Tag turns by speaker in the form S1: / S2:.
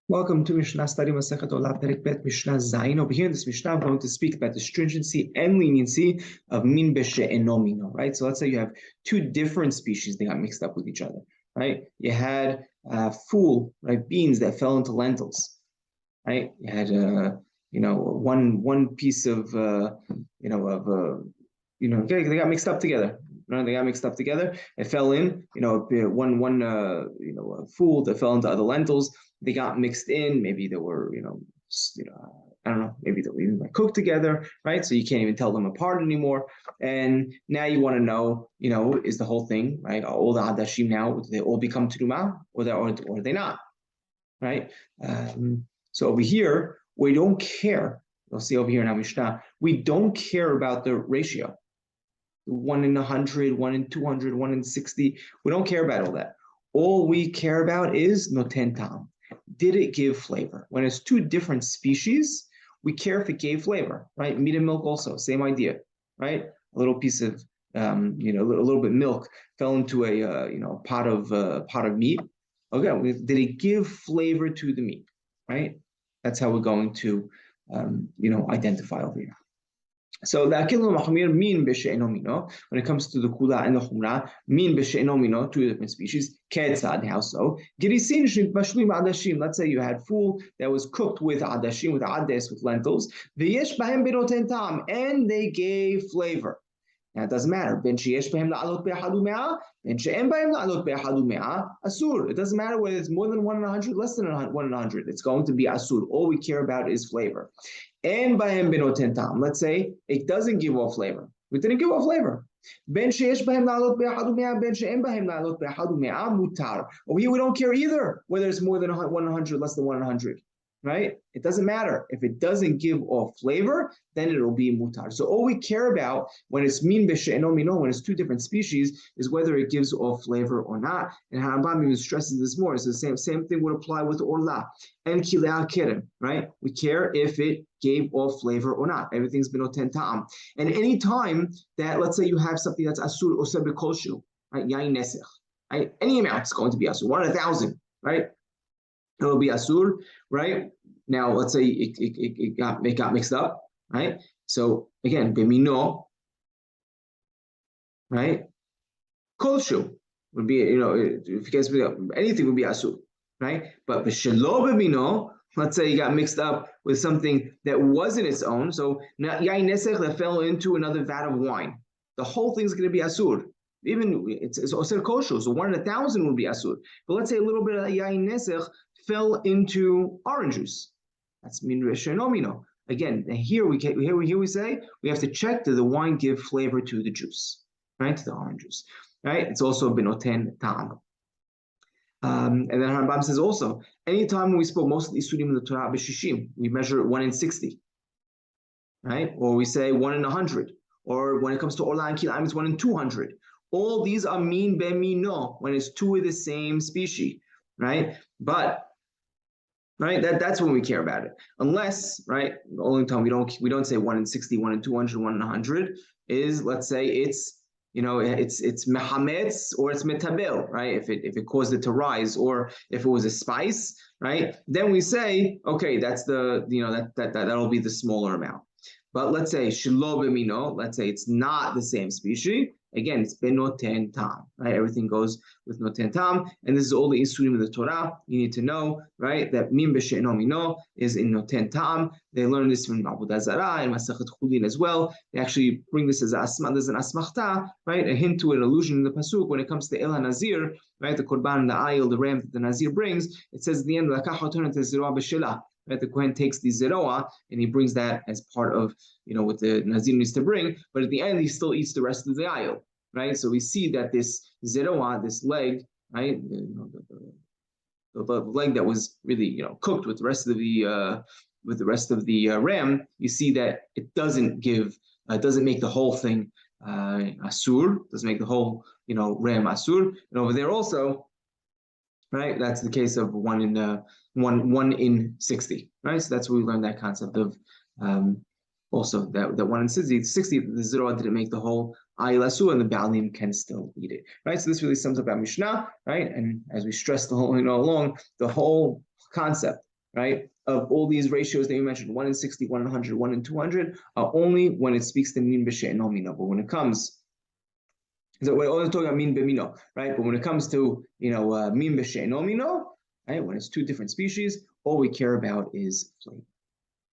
S1: Welcome to Mishna study Masechet Orlah Perek Bet Mishna Zayin. Over here in this Mishnah, I'm going to speak about the stringency and leniency of min BeShe'eno Mino. Right. So let's say you have two different species; they got mixed up with each other. Right. You had fool, right, beans that fell into lentils. Right. You had one piece of they got mixed up together. Right? They got mixed up together. It fell in, one fool that fell into other lentils. They got mixed in. Maybe they were, I don't know. Maybe they were even cooked together, right? So you can't even tell them apart anymore. And now you want to know, is the whole thing, right? Are all the adashim now, do they all become teruma, or are they not, right? So over here, we don't care. You'll see over here in our Mishnah, we don't care about the ratio. 1 in 100, 1 in 200, 1 in 60. We don't care about all that. All we care about is noten tam. Did it give flavor? When it's two different species, we care if it gave flavor, right? Meat and milk also, same idea, right? A little piece of, a little bit of milk fell into a pot of meat. Okay, did it give flavor to the meat, right? That's how we're going to, identify over here. So the akil mahmir min BeShe'eno Mino. When it comes to the kula and the humra, min BeShe'eno Mino, two different species. Ketzad, how so? Girisin shibashlim adashim. Let's say you had fool that was cooked with adashim, with ades, with lentils. V'yesh bahem benoten tam, and they gave flavor. Now it doesn't matter. Ben sheyesh bahem la'alot be'ahadu me'ah, ben she'en bahem la'alot be'ahadu me'ah, asur. It doesn't matter whether it's more than 1 in 100, less than 1 in 100. It's going to be asur. All we care about is flavor. And bahem benoten tam. Let's say it doesn't give off flavor. We didn't give off flavor. Ben sheyesh bahem la'alot be'ahadu me'ah, ben she'en bahem la'alot be'ahadu me'ah, mutar. Over here we don't care either whether it's more than 1 in 100, less than 1 in 100. Right? It doesn't matter. If it doesn't give off flavor, then it'll be mutar. So all we care about when it's min BeShe'eno Mino, when it's two different species, is whether it gives off flavor or not. And Harambam even stresses this more. So the same thing would apply with Orlah and Kilea Kerem, right? We care if it gave off flavor or not. Everything's benoten ta'am. And any time that, let's say you have something that's asur or sebekoshu, right? Yain nesech, right? Any amount is going to be asur, 1 in 1,000, right? It'll be asur, right? Now, let's say it got mixed up, right? So again, b'mino, right? Kolshu would be, if you guys anything would be asur, right? But b'shelo b'mino, let's say you got mixed up with something that wasn't its own. So yain nesech that fell into another vat of wine. The whole thing's going to be asur. Even it's osir kosher, so 1 in 1,000 would be asur. But let's say a little bit of yain nesech fell into orange juice. That's min BeShe'eno Mino. Again, here we say we have to check, does the wine give flavor to the juice, right? To the orange juice, right? It's also benoten ta'am. And then Harambam says also, anytime when we spoke most of the isurim in the Torah b'shishim, we measure it 1 in 60, right? Or we say 1 in 100. Or when it comes to Orlah and Kilaim, it's 1 in 200. All these are min BeMino when it's two of the same species, right? But right, that's when we care about it. Unless, right, the only time we don't say 1 in 60, 1 in 200, 1 in 100 is, let's say it's mehametz or it's metabel, right? If it caused it to rise, or if it was a spice, right? Then we say, okay, that's that'll be the smaller amount. But let's say shelo b'mino, let's say it's not the same species. Again, it's benoten tam, right? Everything goes with noten tam, and this is all the isurim of the Torah. You need to know, right, that min BeShe'eno Mino is in noten tam. They learn this from Avodah Zarah and Masechet Chulin as well. They actually bring this as there's an asmachta, right, a hint to an allusion in the pasuk when it comes to El HaNazir, right, the korban, the ayil, the ram that the Nazir brings. It says at the end, right, the Kohen takes the zeroah and he brings that as part of, what the Nazir needs to bring, but at the end he still eats the rest of the ayil, right? So we see that this zeroah, this leg, right, the leg that was really, cooked with the rest of the ram, you see that it doesn't make the whole thing asur, doesn't make the whole, ram asur, and over there also, right, that's the case of 1 in 60, right? So that's where we learned that concept of also that 1 in 60, the zero didn't make the whole ayil asur, and the baalim can still eat it, right? So this really sums up our Mishnah, right? And as we stressed the whole along, the whole concept right, of all these ratios that you mentioned, 1 in 60, 1 in 100, 1 in 200, are only when it speaks to min b'she'eno mino. But when it comes, so we're only talking about min b'mino, right? But when it comes to, min b'she'eno mino, right, when it's two different species, all we care about is flame.